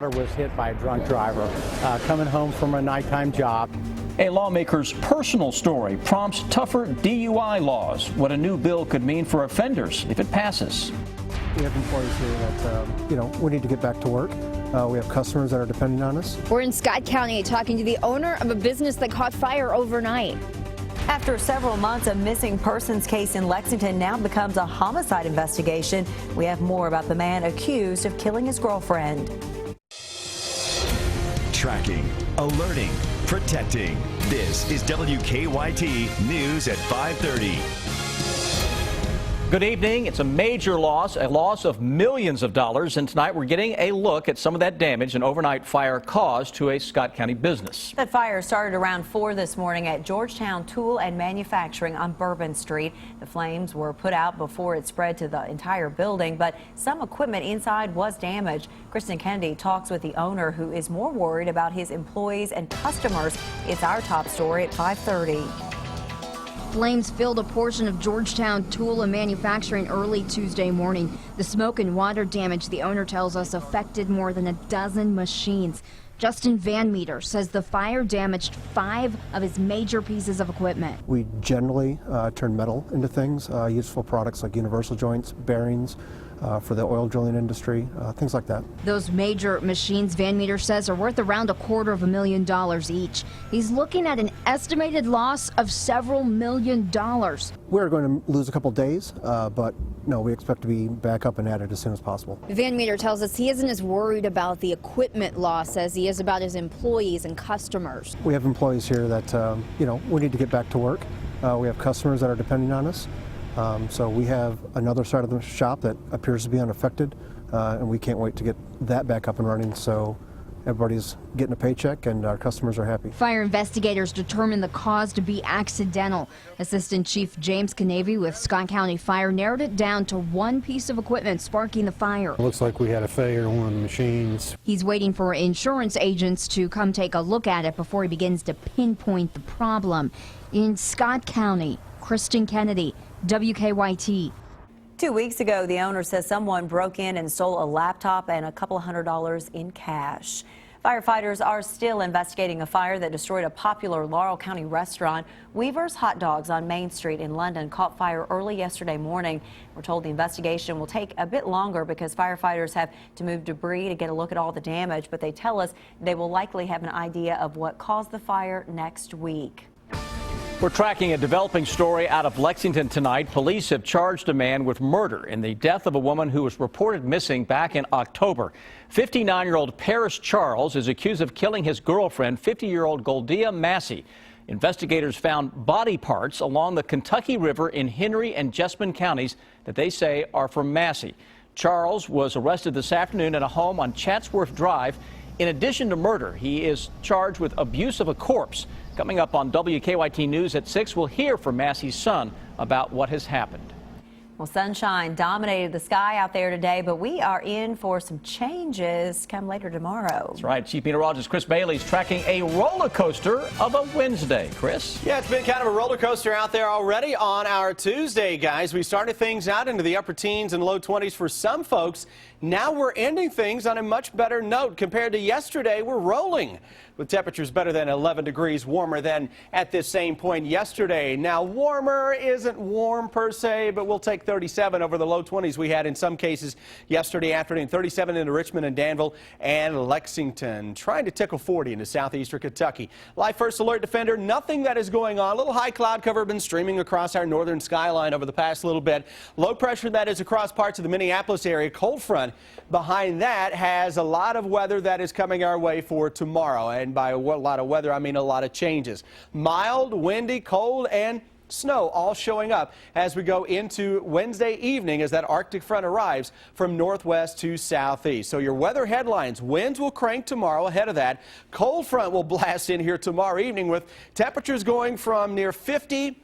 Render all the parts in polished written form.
Was hit by a drunk driver coming home from a nighttime job. A lawmaker's personal story prompts tougher DUI laws. What a new bill could mean for offenders if it passes. We have employees here that, we need to get back to work. We have customers that are depending on us. We're in Scott County talking to the owner of a business that caught fire overnight. After several months, a missing persons case in Lexington now becomes a homicide investigation. We have more about the man accused of killing his girlfriend. Tracking, alerting, protecting. This is WKYT News at 5:30. Good evening. It's a major loss, a loss of millions of dollars, and tonight we're getting a look at some of that damage an overnight fire caused to a Scott County business. That fire started around 4 this morning at Georgetown Tool and Manufacturing on Bourbon Street. The flames were put out before it spread to the entire building, but some equipment inside was damaged. Kristen Kennedy talks with the owner, who is more worried about his employees and customers. It's our top story at 5:30. Flames filled a portion of Georgetown Tool and Manufacturing early Tuesday morning. The smoke and water damage, the owner tells us, affected more than a dozen machines. Justin Van Meter says the fire damaged 5 of his major pieces of equipment. We generally turn metal into things, useful products like universal joints, bearings, for the oil drilling industry, things like that. Those major machines, Van Meter says, are worth around $250,000 each. He's looking at an estimated loss of several $1,000,000. We're going to lose a couple days, but no, we expect to be back up and at it as soon as possible. Van Meter tells us he isn't as worried about the equipment loss as he is about his employees and customers. We have employees here that, we need to get back to work. We have customers that are depending on us. So we have another side of the shop that appears to be unaffected, and we can't wait to get that back up and running so everybody's getting a paycheck and our customers are happy. Fire investigators determined the cause to be accidental. Assistant Chief James Canavy with Scott County Fire narrowed it down to one piece of equipment sparking the fire. It looks like we had a failure in one of the machines. He's waiting for insurance agents to come take a look at it before he begins to pinpoint the problem. In Scott County, Kristen Kennedy, WKYT. 2 weeks ago, the owner says someone broke in and stole a laptop and a couple $100 in cash. Firefighters are still investigating a fire that destroyed a popular Laurel County restaurant. Weaver's Hot Dogs on Main Street in London caught fire early yesterday morning. We're told the investigation will take a bit longer because firefighters have to move debris to get a look at all the damage, but they tell us they will likely have an idea of what caused the fire next week. We're tracking a developing story out of Lexington tonight. Police have charged a man with murder in the death of a woman who was reported missing back in October. 59-year-old Paris Charles is accused of killing his girlfriend, 50-year-old Goldia Massey. Investigators found body parts along the Kentucky River in Henry and Jessamine counties that they say are from Massey. Charles was arrested this afternoon at a home on Chatsworth Drive. In addition to murder, he is charged with abuse of a corpse. Coming up on WKYT News at 6, we'll hear from Massey's son about what has happened. Well, sunshine dominated the sky out there today, but we are in for some changes come later tomorrow. That's right. Chief Meteorologist Chris Bailey's tracking a roller coaster of a Wednesday. Chris? Yeah, it's been kind of a roller coaster out there already on our Tuesday, guys. We started things out into the upper teens and low 20s for some folks. Now we're ending things on a much better note. Compared to yesterday, we're rolling with temperatures better than 11 degrees warmer than at this same point yesterday. Now, warmer isn't warm per se, but we'll take 37 over the low 20s we had in some cases yesterday afternoon. 37 into Richmond and Danville and Lexington. Trying to tickle 40 into southeastern Kentucky. Live First Alert Defender, nothing that is going on. A little high cloud cover been streaming across our northern skyline over the past little bit. Low pressure that is across parts of the Minneapolis area. Cold front behind that has a lot of weather that is coming our way for tomorrow. And by a lot of weather, I mean a lot of changes. Mild, windy, cold, and snow all showing up as we go into Wednesday evening as that Arctic front arrives from northwest to southeast. So your weather headlines: winds will crank tomorrow. Ahead of that, cold front will blast in here tomorrow evening with temperatures going from near 50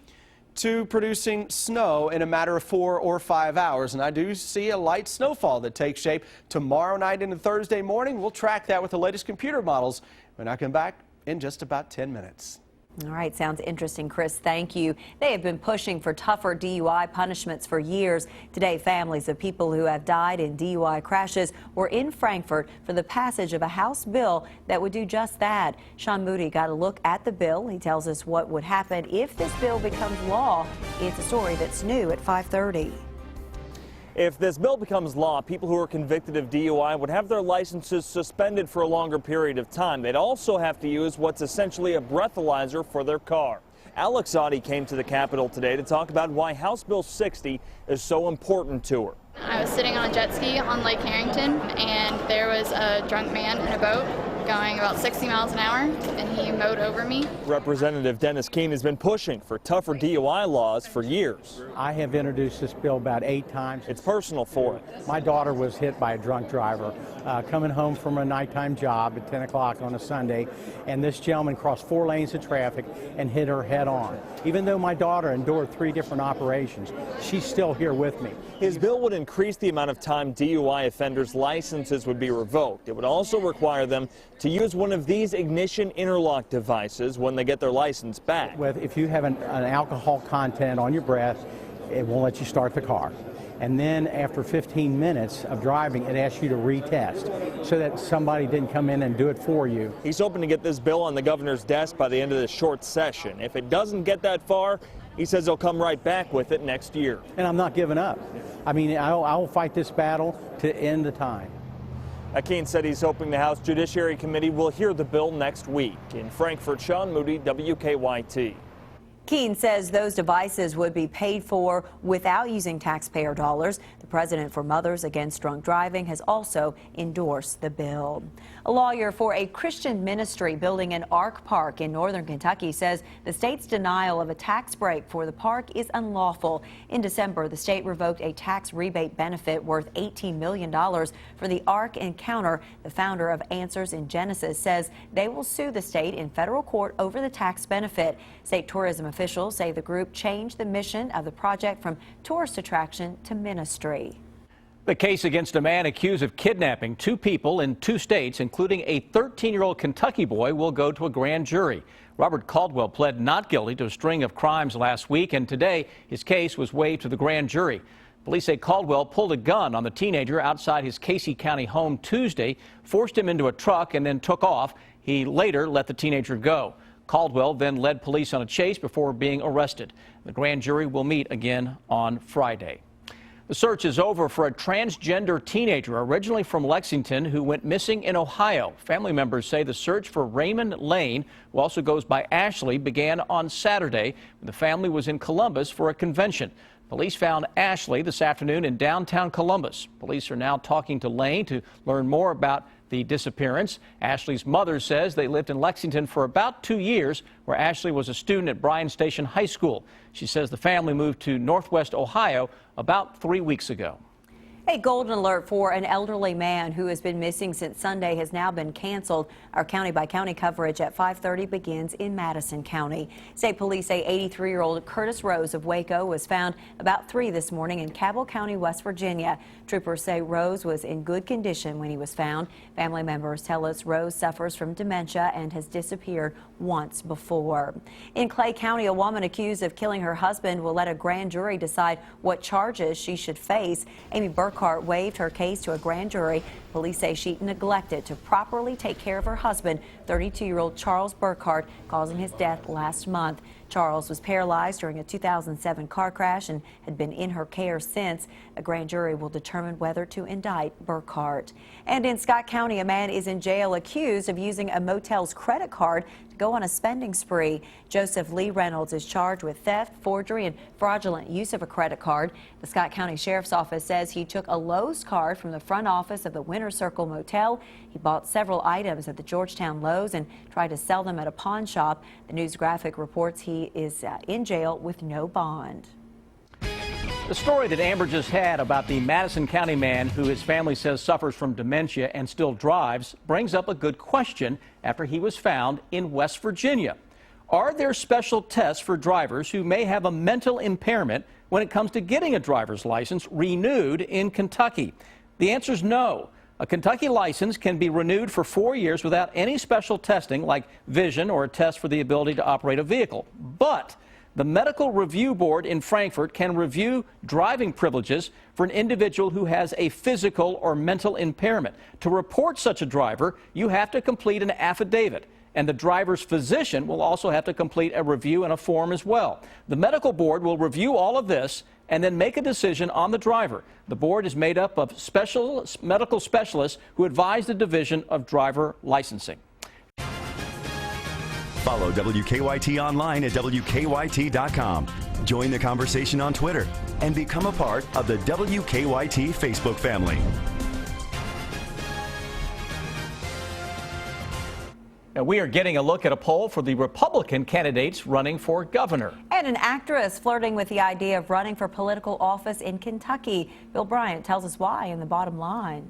to producing snow in a matter of 4 or 5 hours. And I do see a light snowfall that takes shape tomorrow night into Thursday morning. We'll track that with the latest computer models when I come back in just about 10 minutes. All right, sounds interesting, Chris. Thank you. They have been pushing for tougher DUI punishments for years. Today, families of people who have died in DUI crashes were in Frankfort for the passage of a House bill that would do just that. Sean Moody got a look at the bill. He tells us what would happen if this bill becomes law. It's a story that's new at 5:30. If this bill becomes law, people who are convicted of DUI would have their licenses suspended for a longer period of time. They'd also have to use what's essentially a breathalyzer for their car. Alex Audi came to the Capitol today to talk about why House Bill 60 is so important to her. I was sitting on a jet ski on Lake Harrington, and there was a drunk man in a boat going about 60 miles an hour, and he mowed over me. Representative Dennis Keene has been pushing for tougher DUI laws for years. I have introduced this bill about 8 times. It's personal for her. My daughter was hit by a drunk driver coming home from a nighttime job at 10 o'clock on a Sunday, and this gentleman crossed 4 lanes of traffic and hit her head on. Even though my daughter endured 3 different operations, she's still here with me. His bill would increase the amount of time DUI offenders' licenses would be revoked. It would also require them to use one of these ignition interlock devices when they get their license back. If you have an alcohol content on your breath, it won't let you start the car. And then after 15 minutes of driving, it asks you to retest so that somebody didn't come in and do it for you. He's hoping to get this bill on the governor's desk by the end of this short session. If it doesn't get that far, he says he'll come right back with it next year. And I'm not giving up. I mean, I will fight this battle to end the time. Keene said he's hoping the House Judiciary Committee will hear the bill next week. In Frankfort, Sean Moody, WKYT. Keene says those devices would be paid for without using taxpayer dollars. The president for Mothers Against Drunk Driving has also endorsed the bill. A lawyer for a Christian ministry building an Ark Park in northern Kentucky says the state's denial of a tax break for the park is unlawful. In December, the state revoked a tax rebate benefit worth $18 million for the Ark Encounter. The founder of Answers in Genesis says they will sue the state in federal court over the tax benefit. State tourism officials say the group changed the mission of the project from tourist attraction to ministry. The case against a man accused of kidnapping 2 people in 2 states, including a 13-year-old Kentucky boy, will go to a grand jury. Robert Caldwell pled not guilty to a string of crimes last week, and today his case was waived to the grand jury. Police say Caldwell pulled a gun on the teenager outside his Casey County home Tuesday, forced him into a truck, and then took off. He later let the teenager go. Caldwell then led police on a chase before being arrested. The grand jury will meet again on Friday. The search is over for a transgender teenager originally from Lexington who went missing in Ohio. Family members say the search for Raymond Lane, who also goes by Ashley, began on Saturday when the family was in Columbus for a convention. Police found Ashley this afternoon in downtown Columbus. Police are now talking to Lane to learn more about the disappearance. Ashley's mother says they lived in Lexington for about 2 years, where Ashley was a student at Bryan Station High School. She says the family moved to Northwest Ohio about 3 weeks ago. A golden alert for an elderly man who has been missing since Sunday has now been canceled. Our county-by-county coverage at 5:30 begins in Madison County. State police say 83-year-old Curtis Rose of Waco was found about 3 this morning in Cabell County, West Virginia. Troopers say Rose was in good condition when he was found. Family members tell us Rose suffers from dementia and has disappeared once before. In Clay County, a woman accused of killing her husband will let a grand jury decide what charges she should face. Amy Burkhart waived her case to a grand jury. Police say she neglected to properly take care of her husband, 32-year-old Charles Burkhart, causing his death last month. Charles was paralyzed during a 2007 car crash and had been in her care since. A grand jury will determine whether to indict Burkhart. And in Scott County, a man is in jail accused of using a motel's credit card to go on a spending spree. Joseph Lee Reynolds is charged with theft, forgery, and fraudulent use of a credit card. The Scott County Sheriff's Office says he took a Lowe's card from the front office of the Winter Circle Motel. He bought several items at the Georgetown Lowe's and tried to sell them at a pawn shop. The News Graphic reports he is in jail with no bond. The story that Amber just had about the Madison County man who his family says suffers from dementia and still drives brings up a good question after he was found in West Virginia. Are there special tests for drivers who may have a mental impairment when it comes to getting a driver's license renewed in Kentucky? The answer is no. A Kentucky license can be renewed for 4 years without any special testing like vision or a test for the ability to operate a vehicle. But the Medical Review Board in Frankfort can review driving privileges for an individual who has a physical or mental impairment. To report such a driver, you have to complete an affidavit, and the driver's physician will also have to complete a review and a form as well. The medical board will review all of this and then make a decision on the driver. The board is made up of medical specialists who advise the Division of Driver Licensing. Follow WKYT online at WKYT.com. Join the conversation on Twitter and become a part of the WKYT Facebook family. Now, we are getting a look at a poll for the Republican candidates running for governor. And an actress flirting with the idea of running for political office in Kentucky. Bill Bryant tells us why in the bottom line.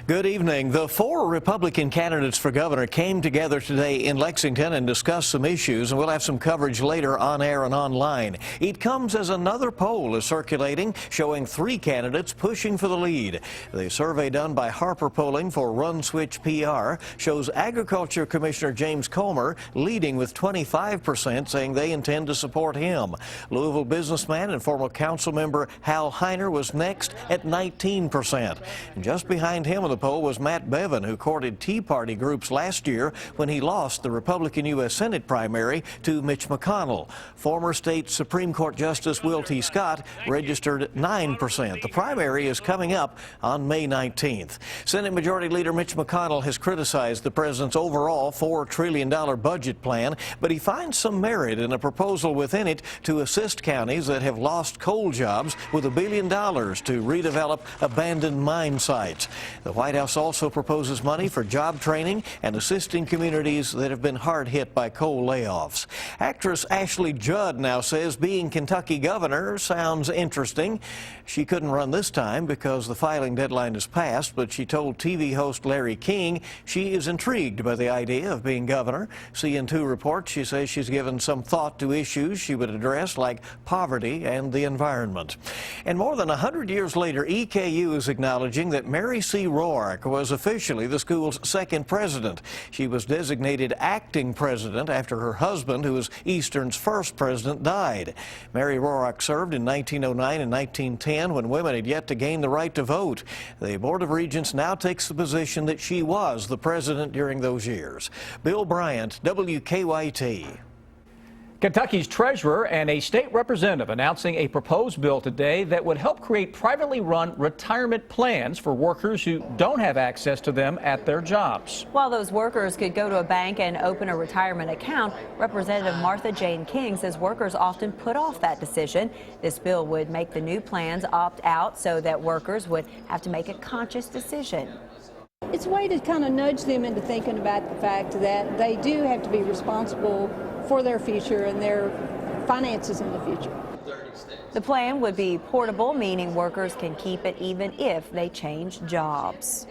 Good evening. The 4 Republican candidates for governor came together today in Lexington and discussed some issues, and we'll have some coverage later on air and online. It comes as another poll is circulating showing 3 candidates pushing for the lead. The survey done by Harper Polling for Run Switch PR shows Agriculture Commissioner James Comer leading with 25%, saying they intend to support him. Louisville businessman and former council member Hal Heiner was next at 19%. And just behind him in the poll was Matt Bevin, who courted Tea Party groups last year when he lost the Republican U.S. Senate primary to Mitch McConnell. Former state Supreme Court Justice Will T. Scott registered 9%. The primary is coming up on May 19th. Senate Majority Leader Mitch McConnell has criticized the president's overall $4 trillion budget plan, but he finds some merit in a proposal within it to assist counties that have lost coal jobs with $1 billion to redevelop abandoned mine sites. The White House also proposes money for job training and assisting communities that have been hard hit by coal layoffs. Actress Ashley Judd now says being Kentucky governor sounds interesting. She couldn't run this time because the filing deadline is passed, but she told TV host Larry King she is intrigued by the idea of being governor. CN2 reports she says she's given some thought to issues she would address like poverty and the environment. And more than 100 years later, EKU is acknowledging that Mary C. Roark was officially the school's second president. She was designated acting president after her husband, who was Eastern's first president, died. Mary Roark served in 1909 and 1910 when women had yet to gain the right to vote. The Board of Regents now takes the position that she was the president during those years. Bill Bryant, WKYT. Kentucky's treasurer and a state representative announcing a proposed bill today that would help create privately run retirement plans for workers who don't have access to them at their jobs. While those workers could go to a bank and open a retirement account, Representative Martha Jane King says workers often put off that decision. This bill would make the new plans opt out so that workers would have to make a conscious decision. It's a way to kind of nudge them into thinking about the fact that they do have to be responsible for their future and their finances in the future. The plan would be portable, meaning workers can keep it even if they change jobs.